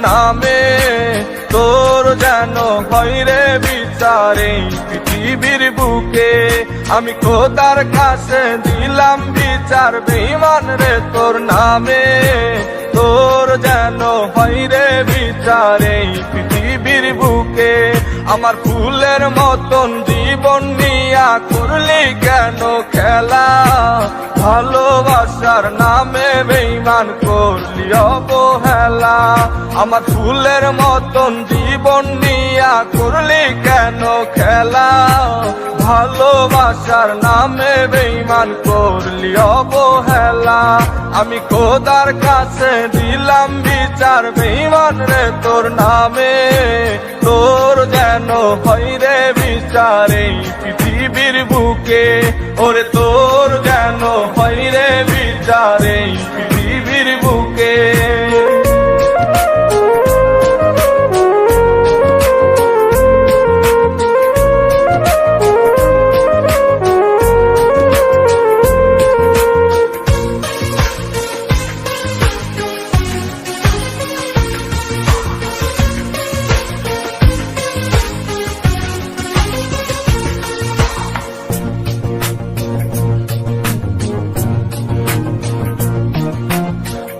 নামে, তোর যেন হয় রে বিচার এই পৃথিবীর বুকে। আমি খোদার কাছে দিলাম বিচার বেঈমান রে তোর নামে, তোর যেন হয় রে বিচার এই পৃথিবীর বুকে। আমার ফুলের মতন জীবন নিয়া করলি কেন খেলা, ভালোবাসার নামে বেঈমান করলি অবহেলা। আমার ফুলের মতন জীবন নিয়া করলি কেন খেলা, ভালোবাসার নামে বেঈমান করলি অবহেলা। আমি খোদার কাছে দিলাম বিচার বেঈমান রে তোর নামে, তোর যেন হয় রে বিচার এই পৃথিবীর বুকে। ওরে তোর যেন হয় রে বিচার এই পৃথিবীর বুকে।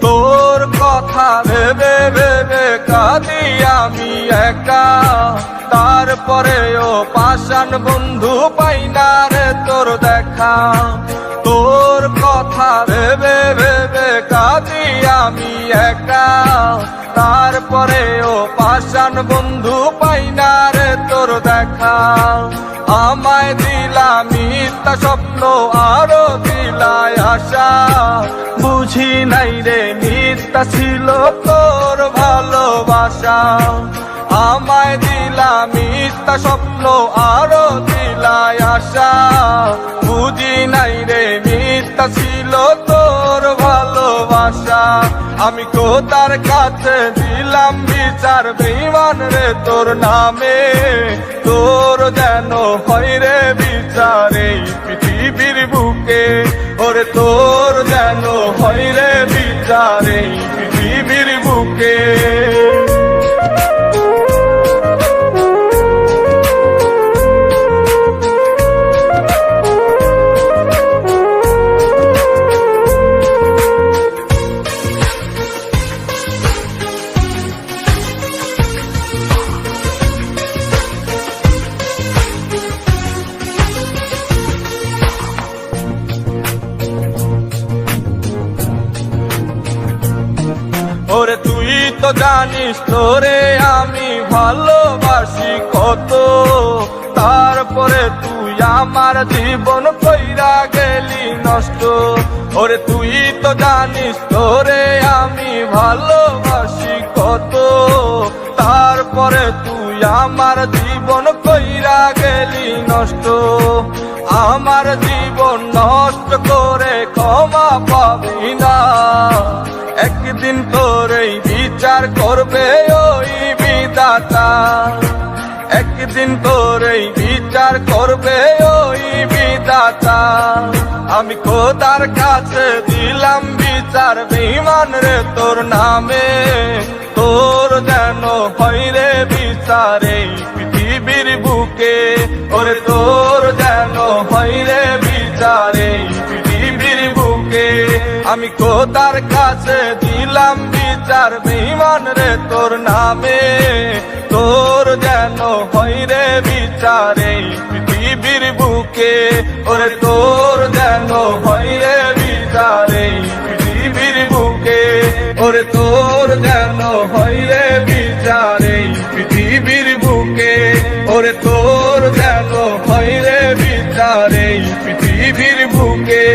তোর কথা ভেবে ভেবে কাঁদি আমি একা, তারপরেও পাষাণ বন্ধু পাই না রে তোর দেখা। তোর কথা ভেবে ভেবে কাঁদি আমি একা, তারপরেও পাষাণ বন্ধু পাই না রে তোর দেখা। আমায় দিলা মিথ্যা স্বপ্ন আরো দিলাই আশা, বুঝি নাই রে মিথ্যা ছিল তোর ভালোবাসা। আমায় দিলা মিথ্যা স্বপ্ন আরো দিলাই আশা, বুঝি নাই রে মিথ্যা ছিল তোর ভালোবাসা। আমি খোদার কাছে দিলাম বিচার বেঈমান রে তোর নামে, তোর যেন হয় রে বিচার এই পৃথিবীর বুকে। ওরে তোর যেন হয় রে বিচার এই পৃথিবীর বুকে। ওরে তুই তো জানিস তোরে আমি ভালোবাসি কত, তারপরে তুই আমার জীবন কইরা গেলি নষ্ট। ওরে তুই তো জানিস তোরে আমি ভালোবাসি কত, তারপরে তুই আমার জীবন কইরা গেলি নষ্ট। আমার জীবন নষ্ট করে ক্ষমা পাবি না, একদিন তোরই বিচার করবে ওই বিধাতা। একদিন তোরই বিচার করবে ওই বিধাতা। আমি খোদার কাছে দিলাম বিচার বেঈমান রে তোর নামে, তোর যেন হয় রে বিচার এই পৃথিবীর বুকে। ওরে তোর যেন হয় রে বিচার এই পৃথিবীর বুকে। আমি খোদার কাছে দিলাম বিচার বেঈমান রে তোর নামে, তোর যেন হয় রে বিচার এই পৃথিবীর বুকে। ওরে তোর যেন হয় রে বিচার এই পৃথিবীর বুকে। ওরে তোর যেন হয় রে বিচার এই পৃথিবীর বুকে। ওরে তোর যেন হয় রে বিচার এই পৃথিবীর বুকে।